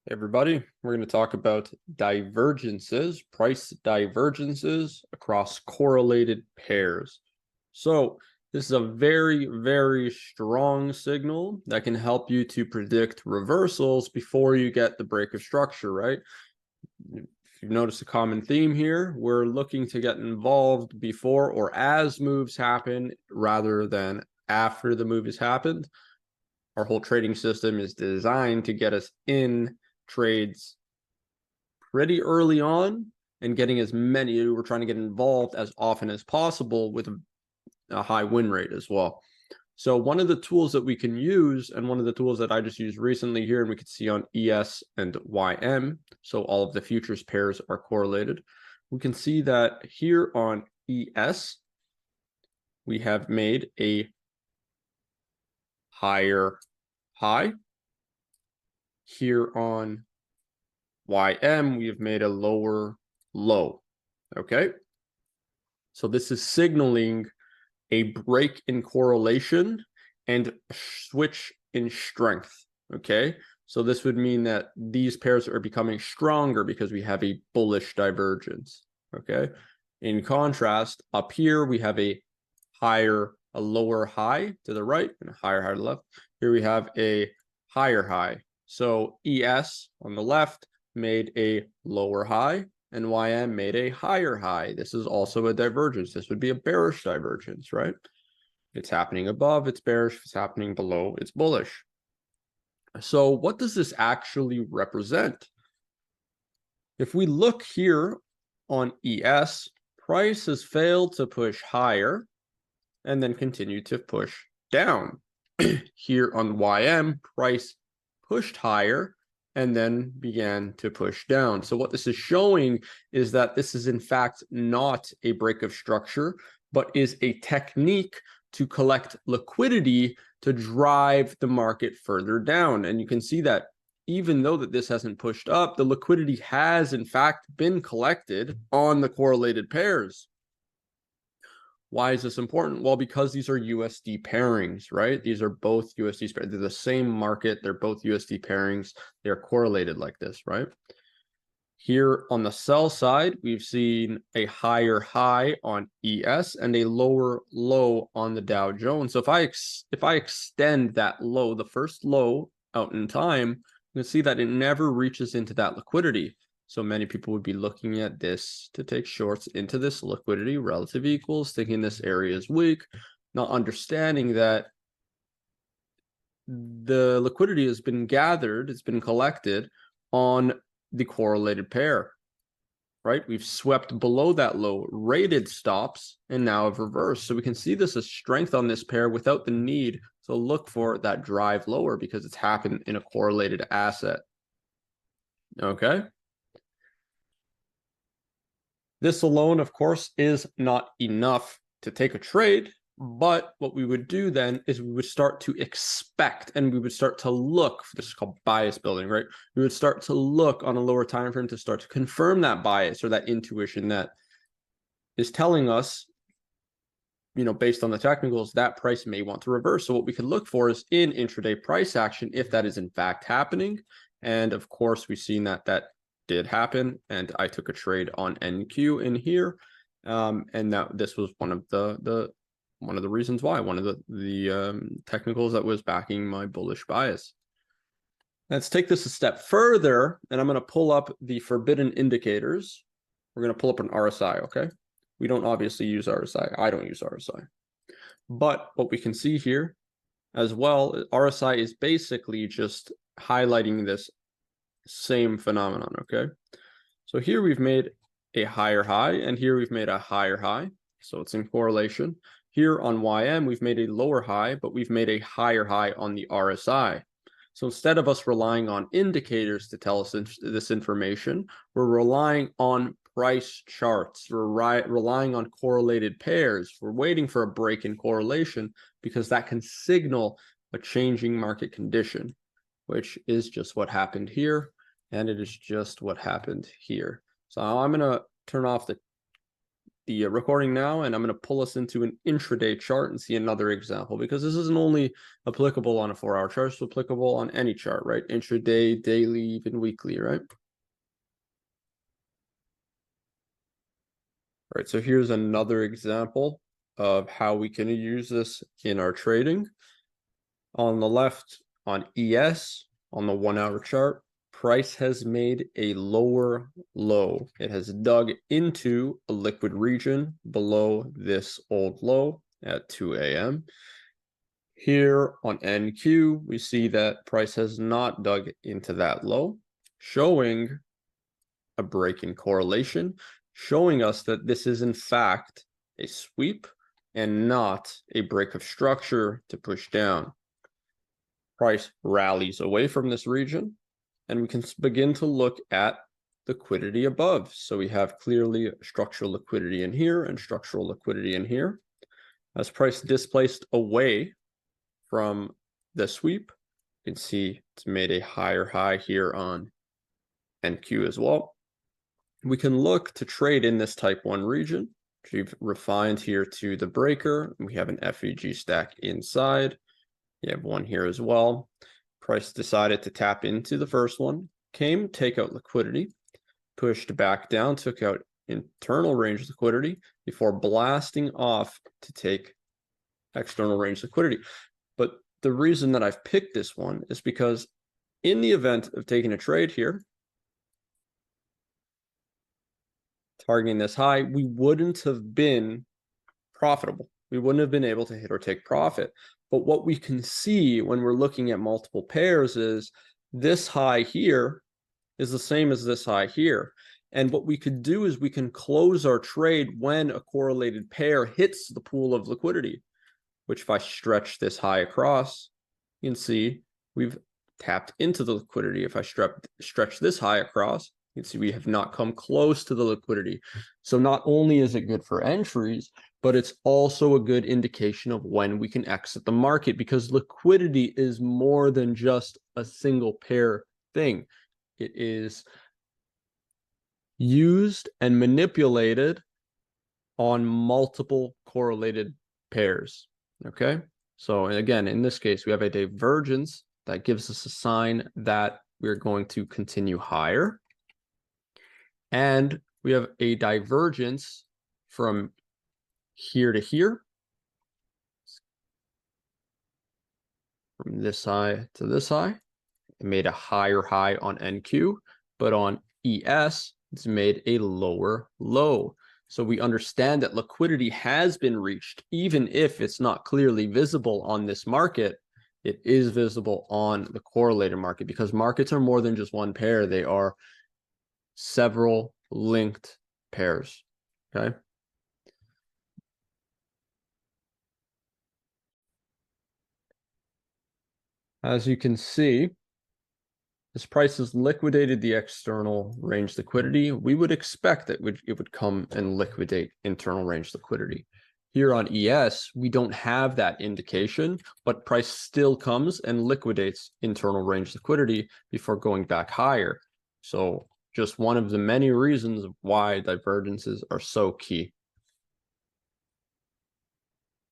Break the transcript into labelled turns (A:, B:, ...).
A: Hey everybody, we're going to talk about divergences, price divergences across correlated pairs. So this is a very, very strong signal that can help you to predict reversals before you get the break of structure, right? If you've noticed a common theme here, we're looking to get involved before or as moves happen rather than after the move has happened. Our whole trading system is designed to get us in trades pretty early on and getting as many. We're trying to get involved as often as possible with a high win rate as well. So one of the tools that we can use, and one of the tools that I just used recently here, and we can see on ES and YM, so all of the futures pairs are correlated. We can see that here on ES, we have made a higher high. Here on YM, we have made a lower low. Okay. So this is signaling a break in correlation and a switch in strength. Okay. So this would mean that these pairs are becoming stronger because we have a bullish divergence. Okay. In contrast, up here, we have a lower high to the right and a higher high to the left. Here we have a higher high. So ES on the left made a lower high and YM made a higher high. This is also a divergence. This would be a bearish divergence, right? It's happening above, it's bearish. If it's happening below, it's bullish. So what does this actually represent? If we look here on ES, price has failed to push higher and then continue to push down. Here on YM, price pushed higher and then began to push down. So what this is showing is that this is in fact not a break of structure, but is a technique to collect liquidity to drive the market further down. And you can see that even though that this hasn't pushed up, the liquidity has in fact been collected on the correlated pairs. Why is this important? Well, because these are USD pairings, right? These are both USD pairings. They're the same market. They're both USD pairings. They're correlated like this, right? Here on the sell side, we've seen a higher high on ES and a lower low on the Dow Jones. So if I extend that low, the first low out in time, you can see that it never reaches into that liquidity. So many people would be looking at this to take shorts into this liquidity, relative equals, thinking this area is weak, not understanding that the liquidity has been gathered, it's been collected on the correlated pair, right? We've swept below that low, rated stops, and now have reversed. So we can see this as strength on this pair without the need to look for that drive lower because it's happened in a correlated asset. Okay. This alone, of course, is not enough to take a trade, but what we would do then is we would start to expect and we would start to look, this is called bias building, right? We would start to look on a lower time frame to start to confirm that bias or that intuition that is telling us, based on the technicals, that price may want to reverse. So what we could look for is in intraday price action, if that is in fact happening. And of course, we've seen that did happen, and I took a trade on NQ in here, and this was one of the reasons why, one of the technicals that was backing my bullish bias. Let's take this a step further, and I'm going to pull up the forbidden indicators. We're going to pull up an RSI, okay? We don't obviously use RSI. I don't use RSI. But what we can see here as well, RSI is basically just highlighting this same phenomenon, okay? So here we've made a higher high, and here we've made a higher high, so it's in correlation. Here on YM, we've made a lower high, but we've made a higher high on the RSI. So instead of us relying on indicators to tell us this information, we're relying on price charts. We're relying on correlated pairs. We're waiting for a break in correlation because that can signal a changing market condition, which is just what happened here. And it is just what happened here. So I'm going to turn off the the recording now, and I'm going to pull us into an intraday chart and see another example, because this isn't only applicable on a 4-hour chart, it's applicable on any chart, right? Intraday, daily, even weekly, right? All right, so here's another example of how we can use this in our trading. On the left, on ES, on the 1-hour chart, price has made a lower low. It has dug into a liquid region below this old low at 2 a.m. Here on NQ, we see that price has not dug into that low, showing a break in correlation, showing us that this is in fact a sweep and not a break of structure to push down. Price rallies away from this region, and we can begin to look at liquidity above. So we have clearly structural liquidity in here and structural liquidity in here. As price displaced away from the sweep, you can see it's made a higher high here on NQ as well. We can look to trade in this type 1 region, which we've refined here to the breaker. We have an FEG stack inside. You have one here as well. Price decided to tap into the first one, came, take out liquidity, pushed back down, took out internal range liquidity before blasting off to take external range liquidity. But the reason that I've picked this one is because in the event of taking a trade here, targeting this high, we wouldn't have been profitable. We wouldn't have been able to hit or take profit. But what we can see when we're looking at multiple pairs is this high here is the same as this high here. And what we could do is we can close our trade when a correlated pair hits the pool of liquidity, which if I stretch this high across, you can see we've tapped into the liquidity. If I stretch this high across, you can see we have not come close to the liquidity. So not only is it good for entries, but it's also a good indication of when we can exit the market, because liquidity is more than just a single pair thing. It is used and manipulated on multiple correlated pairs. Okay, so again, in this case, we have a divergence that gives us a sign that we're going to continue higher. And we have a divergence from here to here, from this high to this high. It made a higher high on NQ, but on ES, it's made a lower low. So we understand that liquidity has been reached, even if it's not clearly visible on this market. It is visible on the correlated market, because markets are more than just one pair. They are several linked pairs. Okay. As you can see, this price has liquidated the external range liquidity. We would expect that it would come and liquidate internal range liquidity. Here on ES, we don't have that indication, but price still comes and liquidates internal range liquidity before going back higher. So just one of the many reasons why divergences are so key.